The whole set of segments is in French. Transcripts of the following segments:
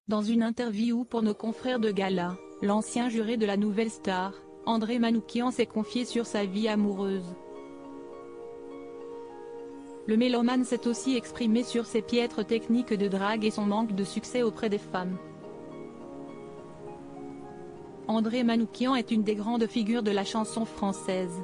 Dans une interview pour nos confrères de gala, l'ancien juré de la Nouvelle Star, André Manoukian s'est confié sur sa vie amoureuse. Le mélomane s'est aussi exprimé sur ses piètres techniques de drague et son manque de succès auprès des femmes. André Manoukian est une des grandes figures de la chanson française.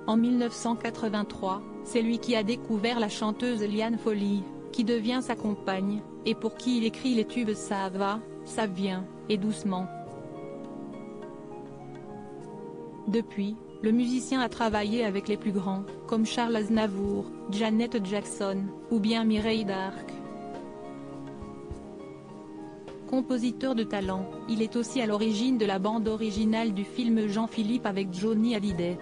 En 1983, c'est lui qui a découvert la chanteuse Liane Folly, qui devient sa compagne, et pour qui il écrit les tubes Ça va, ça vient, et Doucement. Depuis, le musicien a travaillé avec les plus grands, comme Charles Aznavour, Janet Jackson, ou bien Mireille d'Arc. Compositeur de talent, il est aussi à l'origine de la bande originale du film Jean-Philippe avec Johnny Hallyday.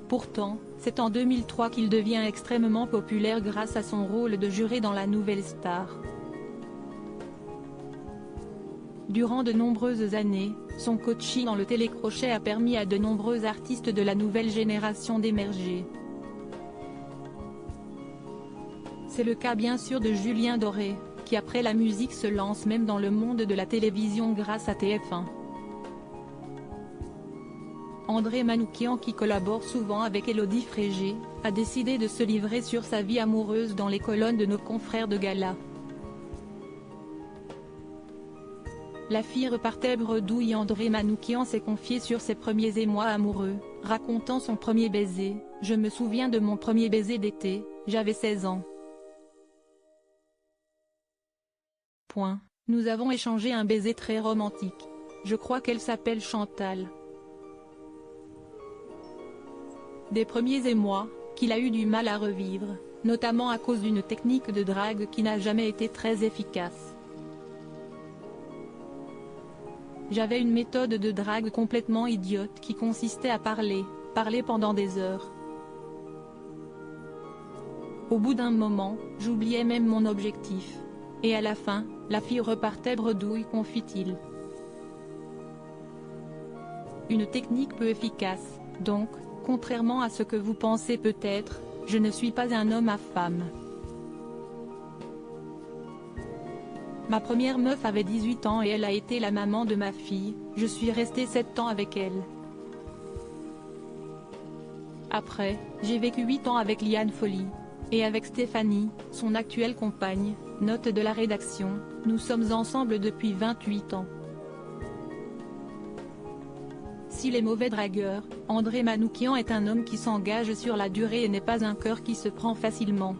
Pourtant, c'est en 2003 qu'il devient extrêmement populaire grâce à son rôle de juré dans La Nouvelle Star. Durant de nombreuses années, son coaching dans le télécrochet a permis à de nombreux artistes de la nouvelle génération d'émerger. C'est le cas bien sûr de Julien Doré, qui après la musique se lance même dans le monde de la télévision grâce à TF1. André Manoukian, qui collabore souvent avec Élodie Frégé, a décidé de se livrer sur sa vie amoureuse dans les colonnes de nos confrères de gala. La fille repartait bredouille. André Manoukian s'est confié sur ses premiers émois amoureux, racontant son premier baiser. « Je me souviens de mon premier baiser d'été, j'avais 16 ans. Nous avons échangé un baiser très romantique. Je crois qu'elle s'appelle Chantal. » Des premiers émois, qu'il a eu du mal à revivre, notamment à cause d'une technique de drague qui n'a jamais été très efficace. J'avais une méthode de drague complètement idiote qui consistait à parler pendant des heures. Au bout d'un moment, j'oubliais même mon objectif. Et à la fin, la fille repartait bredouille, confie-t-il. Une technique peu efficace, donc, contrairement à ce que vous pensez peut-être, je ne suis pas un homme à femme. Ma première meuf avait 18 ans et elle a été la maman de ma fille, je suis resté 7 ans avec elle. Après, j'ai vécu 8 ans avec Liane Folly. Et avec Stéphanie, son actuelle compagne, note de la rédaction, nous sommes ensemble depuis 28 ans. S'il est mauvais dragueur, André Manoukian est un homme qui s'engage sur la durée et n'est pas un cœur qui se prend facilement.